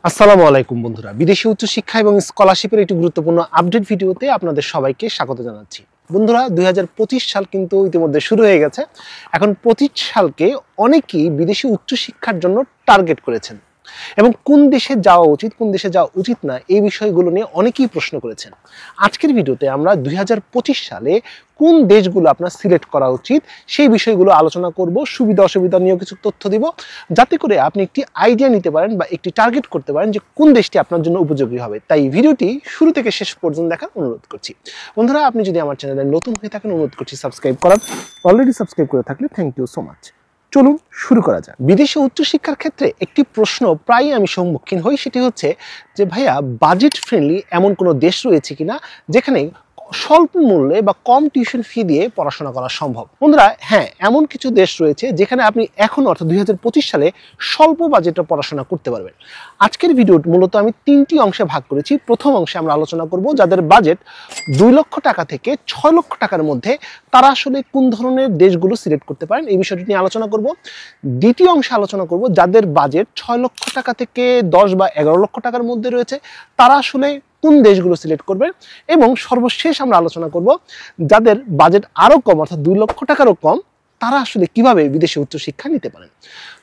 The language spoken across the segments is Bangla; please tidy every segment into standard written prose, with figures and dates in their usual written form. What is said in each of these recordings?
আসসালামু আলাইকুম বন্ধুরা, বিদেশি উচ্চ শিক্ষা এবং স্কলারশিপের একটি গুরুত্বপূর্ণ আপডেট ভিডিওতে আপনাদের সবাইকে স্বাগত জানাচ্ছি। বন্ধুরা, 2025 সাল কিন্তু ইতিমধ্যে শুরু হয়ে গেছে। এখন 25 সালকে অনেকেই বিদেশি উচ্চ শিক্ষার জন্য টার্গেট করেছেন এবং কোন দেশে যাওয়া উচিত, কোন দেশে যাওয়া উচিত না, এই বিষয়গুলো নিয়ে অনেকেই প্রশ্ন করেছেন। আজকের ভিডিওতে আমরা 2025 সালে কোন দেশগুলো আপনার সিলেক্ট করা উচিত সেই বিষয়গুলো আলোচনা করব। সুবিধা অসুবিধা নিয়েও কিছু তথ্য দিব, যাতে করে আপনি একটি আইডিয়া নিতে পারেন বা একটি টার্গেট করতে পারেন যে কোন দেশটি আপনার জন্য উপযোগী হবে। তাই ভিডিওটি শুরু থেকে শেষ পর্যন্ত দেখার অনুরোধ করছি। বন্ধুরা, আপনি যদি আমার চ্যানেলে নতুন হয়ে থাকেন, অনুরোধ করছি সাবস্ক্রাইব করার। অলরেডি সাবস্ক্রাইব করে থাকলে থ্যাংক ইউ সো মাচ। চলুন শুরু করা যাক। বিদেশে উচ্চশিক্ষার ক্ষেত্রে একটি প্রশ্ন প্রায়ই আমি সম্মুখীন হই, সেটি হচ্ছে যে ভাইয়া, বাজেট ফ্রেন্ডলি এমন কোনো দেশ রয়েছে কিনা যেখানে স্বল্প মূল্যে বা কম টিউশন ফি দিয়ে পড়াশোনা করা সম্ভব। বন্ধুরা, হ্যাঁ, এমন কিছু দেশ রয়েছে যেখানে আপনি এখন অর্থাৎ 2025 সালে স্বল্প বাজেটে পড়াশোনা করতে পারবেন। আজকের ভিডিও মূলত আমি 3টি অংশে ভাগ করেছি। প্রথম অংশে আমরা আলোচনা করব যাদের বাজেট 2 লক্ষ টাকা থেকে 6 লক্ষ টাকার মধ্যে, তারা আসলে কোন ধরনের দেশগুলো সিলেক্ট করতে পারেন, এই বিষয়টি নিয়ে আলোচনা করব। দ্বিতীয় অংশে আলোচনা করব যাদের বাজেট 6 লক্ষ টাকা থেকে 10 বা 11 লক্ষ টাকার মধ্যে রয়েছে, তারা আসলে কোন দেশগুলো সিলেক্ট করবে। এবং সর্বশেষ আমরা আলোচনা করব যাদের বাজেট আরো কম অর্থাৎ 2 লক্ষ টাকারও কম, তারা আসলে কিভাবে বিদেশে উচ্চশিক্ষা নিতে পারেন।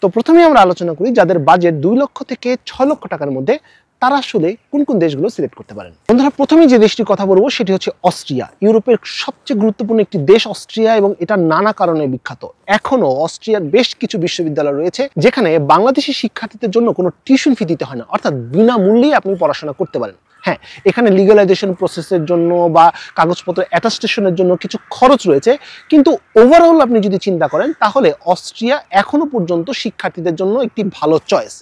তো প্রথমে আমরা আলোচনা করি যাদের বাজেট 2 লক্ষ থেকে 6 লক্ষ টাকার মধ্যে, তারা আসলে কোন কোন দেশগুলো সিলেক্ট করতে পারেন। বন্ধুরা, প্রথমে যে দেশটির কথা বলবো সেটি হচ্ছে অস্ট্রিয়া। ইউরোপের সবচেয়ে গুরুত্বপূর্ণ একটি দেশ অস্ট্রিয়া, এবং এটা নানা কারণে বিখ্যাত। এখনো অস্ট্রিয়ার বেশ কিছু বিশ্ববিদ্যালয় রয়েছে যেখানে বাংলাদেশি শিক্ষার্থীদের জন্য কোনো টিউশন ফি দিতে হয় না, অর্থাৎ বিনামূল্যেই আপনি পড়াশোনা করতে পারেন। হ্যাঁ, এখানে লিগ্যালাইজেশন প্রসেসের জন্য বা কাগজপত্র অ্যাটাস্টেশনের জন্য কিছু খরচ রয়েছে, কিন্তু ওভারঅল আপনি যদি চিন্তা করেন তাহলে অস্ট্রিয়া এখনো পর্যন্ত শিক্ষার্থীদের জন্য একটি ভালো চয়েস।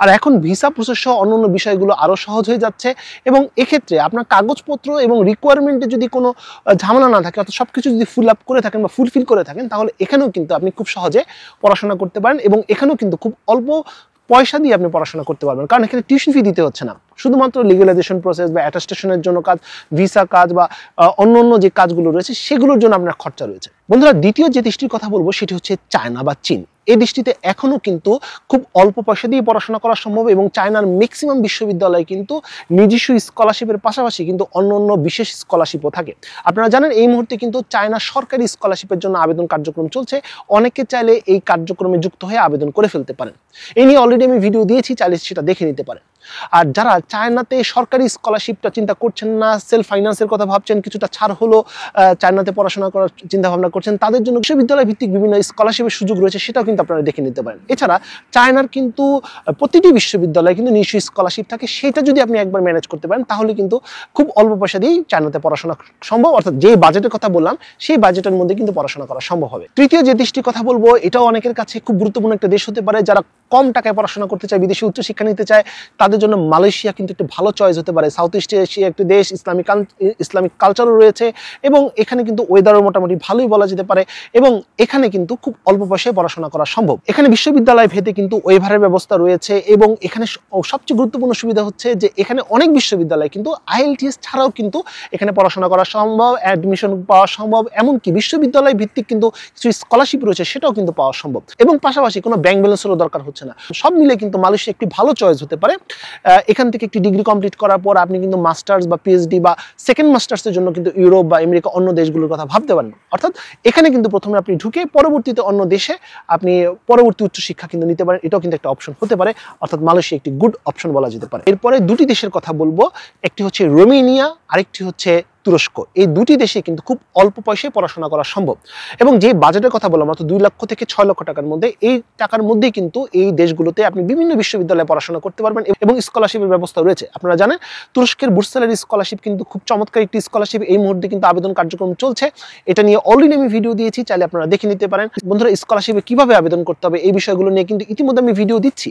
আর এখন ভিসা প্রসেস সহ অন্যান্য বিষয়গুলো আরও সহজ হয়ে যাচ্ছে, এবং এক্ষেত্রে আপনার কাগজপত্র এবং রিকোয়ারমেন্টে যদি কোনো ঝামেলা না থাকে, অর্থাৎ সব কিছু যদি ফুল আপ করে থাকেন বা ফুলফিল করে থাকেন, তাহলে এখানেও কিন্তু আপনি খুব সহজে পড়াশোনা করতে পারেন, এবং এখানেও কিন্তু খুব অল্প পয়সা দিয়ে আপনি পড়াশোনা করতে পারবেন, কারণ এখানে টিউশন ফি দিতে হচ্ছে না। শুধুমাত্র লিগ্যালাইজেশন প্রসেস বা অ্যাটাস্টেশনের জন্য কাজ, ভিসা কাজ বা অন্যান্য যে কাজগুলো রয়েছে সেগুলোর জন্য আপনার খরচা রয়েছে। বন্ধুরা, দ্বিতীয় যে দেশটির কথা বলবো সেটি হচ্ছে চায়না বা চীন। এই দেশটিতে এখনো কিন্তু খুব অল্প পয়সা দিয়ে পড়াশোনা করা সম্ভব, এবং চায়নার ম্যাক্সিমাম বিশ্ববিদ্যালয় কিন্তু নিজস্ব স্কলারশিপের পাশাপাশি কিন্তু অন্যান্য বিশেষ স্কলারশিপও থাকে। আপনারা জানেন এই মুহূর্তে কিন্তু চায়না সরকারি স্কলারশিপের জন্য আবেদন কার্যক্রম চলছে। অনেকে চাইলে এই কার্যক্রমে যুক্ত হয়ে আবেদন করে ফেলতে পারেন। এই নিয়ে অলরেডি আমি ভিডিও দিয়েছি, চাইলে সেটা দেখে নিতে পারেন। আর যারা চায়নাতে সরকারি স্কলারশিপটা চিন্তা করছেন না, সেলফ ফাইন্যান্সের কথা ভাবছেন, কিছুটা ছাড় হলো চায়নাতে পড়াশোনা করার চিন্তা ভাবনা করছেন, তাদের জন্য বিশ্ববিদ্যালয় ভিত্তিক বিভিন্ন স্কলারশিপের সুযোগ রয়েছে, সেটাও কিন্তু আপনারা দেখে নিতে পারেন। এছাড়া চায়নার কিন্তু প্রতিটি বিশ্ববিদ্যালয়ে কিন্তু নিজস্ব স্কলারশিপ থাকে, সেটা যদি আপনি একবার ম্যানেজ করতে পারেন তাহলে কিন্তু খুব অল্প পয়সা দিয়েই চায়নাতে পড়াশোনা সম্ভব, অর্থাৎ যে বাজেটের কথা বললাম সেই বাজেটের মধ্যে কিন্তু পড়াশোনা করা সম্ভব হবে। তৃতীয় যে দেশটির কথা বলবো, এটাও অনেকের কাছে খুব গুরুত্বপূর্ণ একটা দেশ হতে পারে। যারা কম টাকায় পড়াশোনা করতে চায়, বিদেশি উচ্চশিক্ষা নিতে চায়, তাদের জন্য মালয়েশিয়া কিন্তু একটি ভালো চয়েস হতে পারে। সাউথ ইস্ট এশিয়া একটি দেশ, ইসলামিক কালচারও রয়েছে, এবং এখানে কিন্তু ওয়েদারও মোটামুটি ভালোই বলা যেতে পারে, এবং এখানে কিন্তু খুব অল্প পয়সায় পড়াশোনা করা সম্ভব। এখানে বিশ্ববিদ্যালয় ভেদে কিন্তু ওয়েভারের ব্যবস্থা রয়েছে, এবং এখানে সবচেয়ে গুরুত্বপূর্ণ সুবিধা হচ্ছে যে এখানে অনেক বিশ্ববিদ্যালয় কিন্তু IELTS ছাড়াও কিন্তু এখানে পড়াশোনা করা সম্ভব, অ্যাডমিশন পাওয়া সম্ভব, এমনকি বিশ্ববিদ্যালয় ভিত্তিক কিন্তু কিছু স্কলারশিপ রয়েছে, সেটাও কিন্তু পাওয়া সম্ভব, এবং পাশাপাশি কোনো ব্যাংক ব্যালেন্সেরও দরকার হচ্ছে না। সব মিলে কিন্তু মালয়েশিয়া একটি ভালো চয়েস হতে পারে। এখান থেকে একটি ডিগ্রি কমপ্লিট করার পর আপনি কিন্তু মাস্টার্স বা PhD বা সেকেন্ড মাস্টার্সের জন্য কিন্তু ইউরোপ বা আমেরিকা অন্য দেশগুলোর কথা ভাবতে পারেন। অর্থাৎ এখানে কিন্তু প্রথমে আপনি ঢুকে পরবর্তীতে অন্য দেশে আপনি পরবর্তী উচ্চশিক্ষা কিন্তু নিতে পারেন, এটাও কিন্তু একটা অপশন হতে পারে। অর্থাৎ মালয়েশিয়া একটি গুড অপশন বলা যেতে পারে। এরপরে দুটি দেশের কথা বলবো, একটি হচ্ছে রোমেনিয়া, আরেকটি হচ্ছে তুরস্ক। এই দুটি দেশে কিন্তু খুব অল্প পয়সায় পড়াশোনা করা সম্ভব, এবং যে বাজেটের কথা বললাম অর্থাৎ 2 লক্ষ থেকে 6 লক্ষ টাকার মধ্যে, এই টাকার মধ্যেই কিন্তু এই দেশগুলোতে আপনি বিভিন্ন বিশ্ববিদ্যালয়ে পড়াশোনা করতে পারবেন, এবং স্কলারশিপের ব্যবস্থা রয়েছে। আপনারা জানেন তুরস্কের বুর্সালের স্কলারশিপ কিন্তু খুব চমৎকার একটি স্কলারশিপ। এই মুহূর্তে কিন্তু আবেদন কার্যক্রম চলছে, এটা নিয়ে অলরেডি আমি ভিডিও দিয়েছি, চাইলে আপনারা দেখে নিতে পারেন। বন্ধুরা, স্কলারশিপে কিভাবে আবেদন করতে হবে এই বিষয়গুলো নিয়ে কিন্তু ইতিমধ্যে আমি ভিডিও দিচ্ছি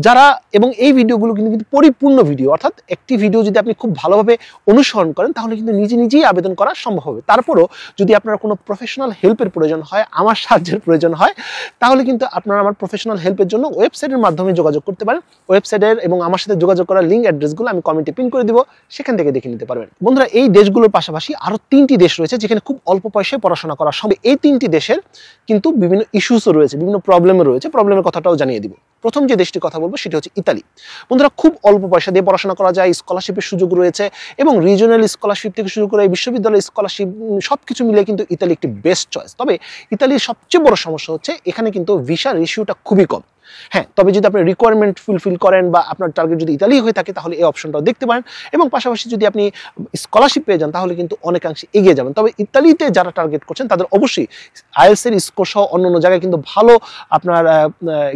যারা, এবং এই ভিডিওগুলো কিন্তু পরিপূর্ণ ভিডিও, অর্থাৎ একটি ভিডিও যদি আপনি খুব ভালোভাবে অনুসরণ করেন তাহলে কিন্তু নিজেই আবেদন করা সম্ভব হবে। তারপরও যদি আপনার কোনো প্রফেশনাল হেল্পের প্রয়োজন হয়, আমার সাহায্যের প্রয়োজন হয়, তাহলে কিন্তু আপনারা আমার প্রফেশনাল হেল্পের জন্য ওয়েবসাইটের মাধ্যমে যোগাযোগ করতে পারেন। ওয়েবসাইটের এবং আমার সাথে যোগাযোগ করার লিঙ্ক অ্যাড্রেসগুলো আমি কমেন্টে পিন করে দিব, সেখান থেকে দেখে নিতে পারবেন। বন্ধুরা, এই দেশগুলোর পাশাপাশি আরো 3টি দেশ রয়েছে যেখানে খুব অল্প পয়সায় পড়াশোনা করা সম্ভব। এই 3টি দেশের কিন্তু বিভিন্ন ইস্যুসও রয়েছে, বিভিন্ন প্রবলেমও রয়েছে, প্রবলেমের কথাটাও জানিয়ে দিব। প্রথম যে দেশটির কথা বলবো সেটি হচ্ছে ইতালি। বন্ধুরা, খুব অল্প পয়সা দিয়ে পড়াশোনা করা যায়, স্কলারশিপের সুযোগ রয়েছে এবং রিজিওনাল স্কলারশিপ থেকে শুরু করে বিশ্ববিদ্যালয় স্কলারশিপ সবকিছু মিলে কিন্তু ইতালি একটি বেস্ট চয়েস। তবে ইতালির সবচেয়ে বড় সমস্যা হচ্ছে এখানে কিন্তু ভিসা রেশিওটা খুবই কম। হ্যাঁ, তবে যদি আপনি রিকোয়ারমেন্ট ফুলফিল করেন বা আপনার টার্গেট যদি ইতালি হয়ে থাকে তাহলে এই অপশনটাও দেখতে পারেন এবং পাশাপাশি যদি আপনি স্কলারশিপ পেয়ে যান তাহলে কিন্তু অনেকাংশে এগিয়ে যাবেন। তবে ইতালিতে যারা টার্গেট করছেন তাদের অবশ্যই আইএলটিএস এর স্কোর সহ অন্যান্য জায়গায় কিন্তু ভালো আপনার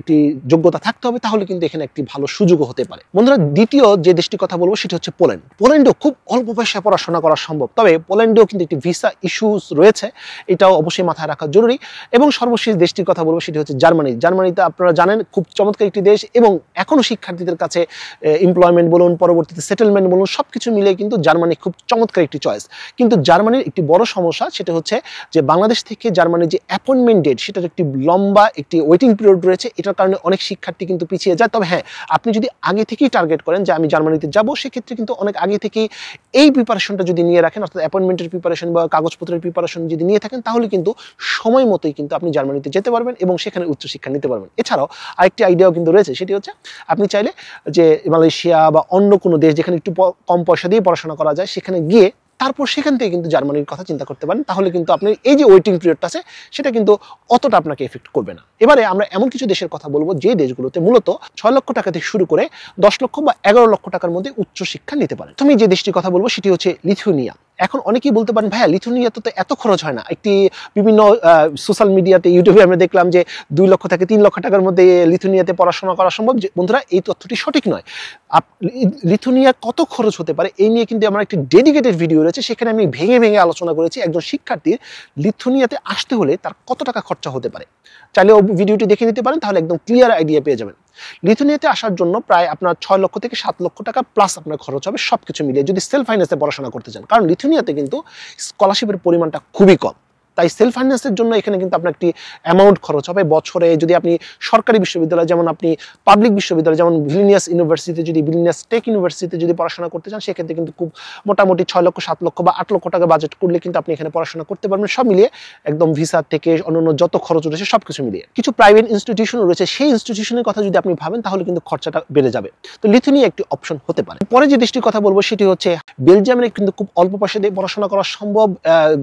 একটি যোগ্যতা থাকতে হবে, তাহলে কিন্তু এখানে একটি ভালো সুযোগও হতে পারে। বন্ধুরা, দ্বিতীয় যে দেশটির কথা বলবো সেটি হচ্ছে পোল্যান্ড। পোল্যান্ডেও খুব অল্প পয়সায় পড়াশোনা করা সম্ভব, তবে পোল্যান্ডেও কিন্তু একটি ভিসা ইস্যুস রয়েছে, এটাও অবশ্যই মাথায় রাখা জরুরি। এবং সর্বশেষ দেশটির কথা বলবো সেটি হচ্ছে জার্মানি। জার্মানিতে আপনারা জানেন খুব চমৎকার একটি দেশ এবং এখনো শিক্ষার্থীদের কাছে এমপ্লয়মেন্ট বলুন, পরবর্তীতে সেটেলমেন্ট বলুন, সবকিছু মিলে কিন্তু জার্মানি খুব চমৎকার একটি চয়েস। কিন্তু জার্মানির একটি বড় সমস্যা সেটা হচ্ছে যে বাংলাদেশ থেকে জার্মানির যে অ্যাপয়েন্টমেন্ট ডেট সেটার একটি লম্বা একটি ওয়েটিং পিরিয়ড রয়েছে, এটার কারণে অনেক শিক্ষার্থী কিন্তু পিছিয়ে যায়। তবে হ্যাঁ, আপনি যদি আগে থেকেই টার্গেট করেন যে আমি জার্মানিতে যাব, সেক্ষেত্রে কিন্তু অনেক আগে থেকেই এই প্রিপারেশনটা যদি নিয়ে রাখেন, অর্থাৎ অ্যাপয়েন্টমেন্টের প্রিপারেশন বা কাগজপত্রের প্রিপারেশন যদি নিয়ে থাকেন, তাহলে কিন্তু সময় মতোই কিন্তু আপনি জার্মানিতে যেতে পারবেন এবং সেখানে উচ্চশিক্ষা নিতে পারবেন। এছাড়াও আরেকটি আইডিয়াও কিন্তু রয়েছে, সেটি হচ্ছে আপনি চাইলে যে মালয়েশিয়া বা অন্য কোনো দেশ যেখানে একটু কম পয়সা দিয়ে পড়াশোনা করা যায় সেখানে গিয়ে তারপর সেখান থেকে কিন্তু জার্মানির কথা চিন্তা করতে পারেন। তাহলে কিন্তু আপনার এই যে ওয়েটিং পিরিয়ডটা আছে সেটা কিন্তু অতটা আপনাকে এফেক্ট করবে না। এবারে আমরা এমন কিছু দেশের কথা বলবো যে দেশগুলোতে মূলত 6 লক্ষ টাকা থেকে শুরু করে 10 লক্ষ বা 11 লক্ষ টাকার মধ্যে উচ্চশিক্ষা নিতে পারেন। তুমি যে দেশটির কথা বলবো সেটি হচ্ছে লিথুয়ানিয়া। এখন অনেকেই বলতে পারেন ভাইয়া লিথুয়ানিয়াতে তো এত খরচ হয় না। একটি বিভিন্ন সোশ্যাল মিডিয়াতে ইউটিউবে আমরা দেখলাম যে 2 লক্ষ থেকে 3 লক্ষ টাকার মধ্যে লিথুয়ানিয়াতে পড়াশোনা করা সম্ভব। বন্ধুরা, এই তথ্যটি সঠিক নয়। লিথুয়ানিয়া কত খরচ হতে পারে এই নিয়ে কিন্তু আমার একটি ডেডিকেটেড ভিডিও রয়েছে, সেখানে আমি ভেঙে ভেঙে আলোচনা করেছি একজন শিক্ষার্থীর লিথুয়ানিয়াতে আসতে হলে তার কত টাকা খরচা হতে পারে। চাইলে ভিডিওটি দেখে নিতে পারেন, তাহলে একদম ক্লিয়ার আইডিয়া পেয়ে যাবেন। লিথুয়ানিয়াতে আসার জন্য প্রায় আপনার 6 লক্ষ থেকে 7 লক্ষ টাকা প্লাস আপনার খরচ হবে সবকিছু মিলিয়ে যদি সেলফ ফাইন্যান্সে পড়াশোনা করতে চান, কারণ লিথুয়ানিয়াতে কিন্তু স্কলারশিপের পরিমাণটা খুবই কম। তাই সেলফ ফাইন্যান্সের জন্য এখানে কিন্তু আপনার একটি অ্যামাউন্ট খরচ হবে বছরে। যদি আপনি সরকারি বিশ্ববিদ্যালয় যেমন আপনি পাবলিক বিশ্ববিদ্যালয় যেমন ভিলনিয়াস ইউনিভার্সিটিতে যদি ভিলনিয়াস টেক ইউনিভার্সিটিতে যদি পড়াশোনা করতে চান, সেক্ষেত্রে কিন্তু খুব মোটামুটি 6 লক্ষ 7 লক্ষ বা 8 লক্ষ টাকা বাজেট করলে কিন্তু আপনি এখানে পড়াশোনা করতে পারবেন, সব মিলিয়ে একদম ভিসা থেকে অন্যান্য যত খরচ রয়েছে সবকিছু মিলিয়ে। কিছু প্রাইভেট ইনস্টিটিউশন রয়েছে, সেই ইনস্টিটিউশনের কথা যদি আপনি ভাবেন তাহলে কিন্তু খরচাটা বেড়ে যাবে। তো লিথুয়ানিয়া একটি অপশন হতে পারে। পরে যে দেশটির কথা বলবো সেটি হচ্ছে বেলজিয়ামে, কিন্তু খুব অল্প পয়সা দিয়ে পড়াশোনা করা সম্ভব।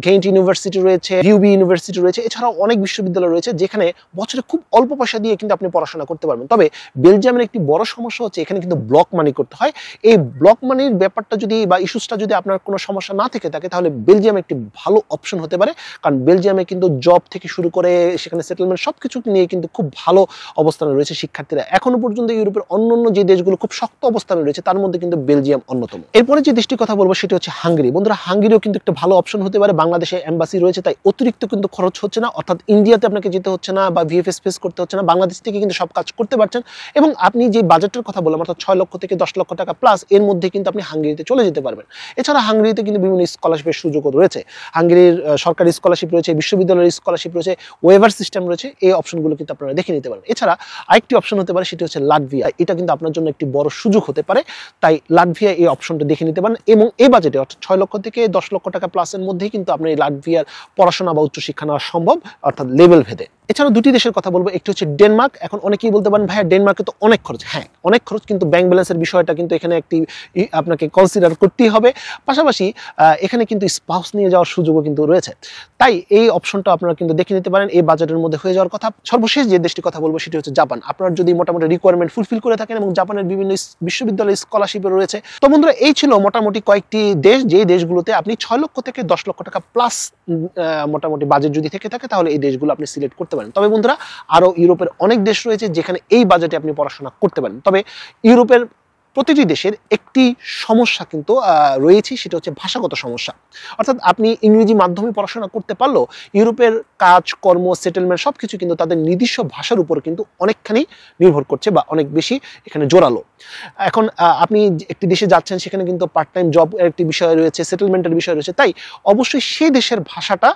গেন্ট ইউনিভার্সিটি রয়েছে, ইউবি ইউনিভার্সিটি রয়েছে, এছাড়াও অনেক বিশ্ববিদ্যালয় রয়েছে যেখানে বছরে খুব অল্প পয়সা দিয়ে কিন্তু আপনি পড়াশোনা করতে পারবেন। তবে বেলজিয়ামের একটি বড় সমস্যা হচ্ছে এখানে কিন্তু ব্লক মানি করতে হয়। এই ব্লক মানির ব্যাপারটা যদি বা ইস্যুসটা যদি আপনার কোনো সমস্যা না থেকে থাকে তাহলে বেলজিয়াম একটি ভালো অপশন হতে পারে, কারণ বেলজিয়ামে কিন্তু জব থেকে শুরু করে সেখানে সেটেলমেন্ট সবকিছু নিয়ে কিন্তু খুব ভালো অবস্থানে রয়েছে শিক্ষার্থীরা। এখনো পর্যন্ত ইউরোপের অন্যান্য যে দেশগুলো খুব শক্ত অবস্থানে রয়েছে তার মধ্যে কিন্তু বেলজিয়াম অন্যতম। এরপরে যে দেশটির কথা বলবো সেটি হচ্ছে হাঙ্গেরি। বন্ধুরা, হাঙ্গেরিও কিন্তু একটা ভালো অপশন হতে পারে। বাংলাদেশে এম্বাসি রয়েছে, তাই অতিরিক্ত কিন্তু খরচ হচ্ছে না, অর্থাৎ ইন্ডিয়াতে আপনাকে যেতে হচ্ছে না বা ভিএফএস ফেস করতে হচ্ছে না, বাংলাদেশ থেকে কিন্তু সব কাজ করতে পারছেন। এবং আপনি যে বাজেটের কথা বললাম অর্থাৎ 6 লক্ষ থেকে 10 লক্ষ টাকা প্লাস, এর মধ্যে কিন্তু আপনি হাঙ্গেরিতে চলে যেতে পারবেন। এছাড়া হাঙ্গেরিতে কিন্তু বিভিন্ন স্কলারশিপের সুযোগও রয়েছে। হাঙ্গেরির সরকারি স্কলারশিপ রয়েছে, বিশ্ববিদ্যালয়ের স্কলারশিপ রয়েছে, ওয়েভার সিস্টেম রয়েছে, এই অপশনগুলো কিন্তু আপনারা দেখে নিতে পারেন। এছাড়া আরেকটি অপশন হতে পারে সেটি হচ্ছে লাটভিয়া। এটা কিন্তু আপনার জন্য একটি বড় সুযোগ হতে পারে, তাই লাটভিয়া এই অপশনটা দেখে নিতে পারেন। এবং এই বাজেটে অর্থাৎ 6 লক্ষ থেকে 10 লক্ষ টাকা প্লাসের মধ্যেই কিন্তু আপনার এই লাটভিয়ার পড়াশোনা বা উচ্চশিক্ষা নেওয়া সম্ভব, অর্থাৎ লেভেল ভেদে। এছাড়া দুটি দেশের কথা বলবো, একটি হচ্ছে ডেনমার্ক। এখন অনেকেই বলতে পারেন ভাইয়া ডেনমার্কে তো অনেক খরচ। হ্যাঁ, অনেক খরচ, কিন্তু ব্যাংক ব্যালেন্সের বিষয়টা কিন্তু এখানে একটি আপনাকে কনসিডার করতেই হবে। পাশাপাশি এখানে কিন্তু স্পাউস নিয়ে যাওয়ার সুযোগও কিন্তু রয়েছে, তাই এই অপশনটা আপনারা কিন্তু দেখে নিতে পারেন, এই বাজেটের মধ্যে হয়ে যাওয়ার কথা। সর্বশেষ যে দেশটির কথা বলবো সেটি হচ্ছে জাপান। আপনারা যদি মোটামুটি রিকোয়ারমেন্ট ফুলফিল করে থাকেন এবং জাপানের বিভিন্ন বিশ্ববিদ্যালয় স্কলারশিপে রয়েছে। তো বন্ধুরা, এই ছিল মোটামুটি কয়েকটি দেশ, যেই দেশগুলোতে আপনি 6 লক্ষ থেকে 10 লক্ষ টাকা প্লাস মোটামুটি বাজেট যদি থেকে থাকে তাহলে এই দেশগুলো আপনি সিলেক্ট করতে পারেন। তবে বন্ধুরা, আরো ইউরোপের অনেক দেশ রয়েছে যেখানে এই বাজেটে আপনি পড়াশোনা করতে পারেন। তবে ইউরোপের প্রতিটি দেশের একটি সমস্যা কিন্তু রয়েছে, সেটা হচ্ছে ভাষাগত সমস্যা। অর্থাৎ আপনি ইংরেজি মাধ্যমে পড়াশোনা করতে পারলেও ইউরোপের কাজ কর্ম সেটেলমেন্ট সবকিছু কিন্তু তাদের নিজস্ব ভাষার উপর কিন্তু অনেকখানি নির্ভর করছে বা অনেক বেশি এখানে জোরালো। এখন আপনি একটি দেশে যাচ্ছেন, সেখানে কিন্তু পার্ট টাইম জব একটি বিষয় রয়েছে, সেটেলমেন্টের বিষয় রয়েছে, তাই অবশ্যই সেই দেশের ভাষাটা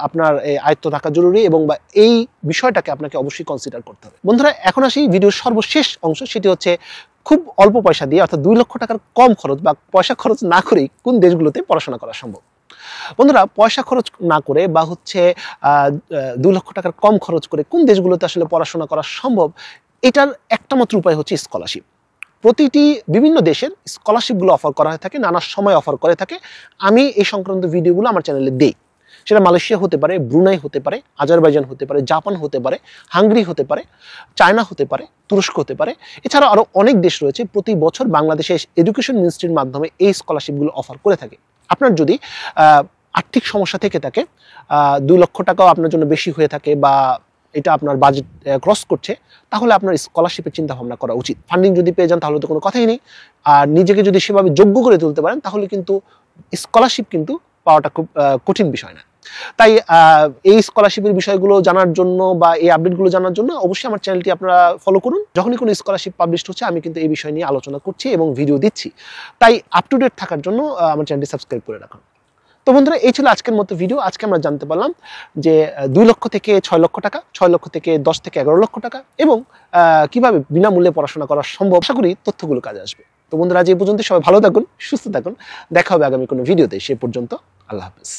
আপনার আয়ত্ত থাকা জরুরি এবং এই বিষয়টাকে আপনাকে অবশ্যই কনসিডার করতে হবে। বন্ধুরা, এখন আসি ভিডিওর সর্বশেষ অংশ, সেটি হচ্ছে খুব অল্প পয়সা দিয়ে অর্থাৎ 2 লক্ষ টাকার কম খরচ বা পয়সা খরচ না করেই কোন দেশগুলোতে পড়াশোনা করা সম্ভব। বন্ধুরা, পয়সা খরচ না করে বা হচ্ছে 2 লক্ষ টাকার কম খরচ করে কোন দেশগুলোতে আসলে পড়াশোনা করা সম্ভব, এটার একটা মাত্র উপায় হচ্ছে স্কলারশিপ। প্রতিটি বিভিন্ন দেশের স্কলারশিপগুলো অফার করা হয়ে থাকে, নানা সময় অফার করে থাকে। আমি এই সংক্রান্ত ভিডিওগুলো আমার চ্যানেলে দেই। সেটা মালয়েশিয়া হতে পারে, ব্রুনাই হতে পারে, আজারবাইজান হতে পারে, জাপান হতে পারে, হাঙ্গেরি হতে পারে, চায়না হতে পারে, তুরস্ক হতে পারে। এছাড়াও আরও অনেক দেশ রয়েছে প্রতি বছর বাংলাদেশে এডুকেশন মিনিস্ট্রির মাধ্যমে এই স্কলারশিপগুলো অফার করে থাকে। আপনার যদি আর্থিক সমস্যা থেকে থাকে, 2 লক্ষ টাকাও আপনার জন্য বেশি হয়ে থাকে বা এটা আপনার বাজেট ক্রস করছে, তাহলে আপনার স্কলারশিপের চিন্তা ভাবনা করা উচিত। ফান্ডিং যদি পেয়ে যান তাহলে তো কোনো কথাই নেই। আর নিজেকে যদি সেভাবে যোগ্য করে তুলতে পারেন তাহলে কিন্তু স্কলারশিপ কিন্তু পাওয়াটা খুব কঠিন বিষয় না। তাই এই স্কলারশিপের বিষয়গুলো জানার জন্য বা এই আপডেটগুলো জানার জন্য অবশ্যই আমার চ্যানেলটি আপনারা ফলো করুন। যখনই কোনো স্কলারশিপ পাবলিশ হচ্ছে আমি কিন্তু এই বিষয় নিয়ে আলোচনা করছি এবং ভিডিও দিচ্ছি। তাই আপ টু ডেট থাকার জন্য আমার চ্যানেলটি সাবস্ক্রাইব করে রাখুন। তো বন্ধুরা, এই ছিল আজকের মতো ভিডিও। আজকে আমরা জানতে পারলাম যে 2 লক্ষ থেকে 6 লক্ষ টাকা, 6 লক্ষ থেকে 10 থেকে 11 লক্ষ টাকা এবং কিভাবে বিনামূল্যে পড়াশোনা করা সম্ভব। আশা করি তথ্যগুলো কাজে আসবে। তো বন্ধুরা, আজ এই পর্যন্ত। সবাই ভালো থাকুন, সুস্থ থাকুন। দেখা হবে আগামী কোনো ভিডিওতে। সে পর্যন্ত আল্লাহ হাফেজ।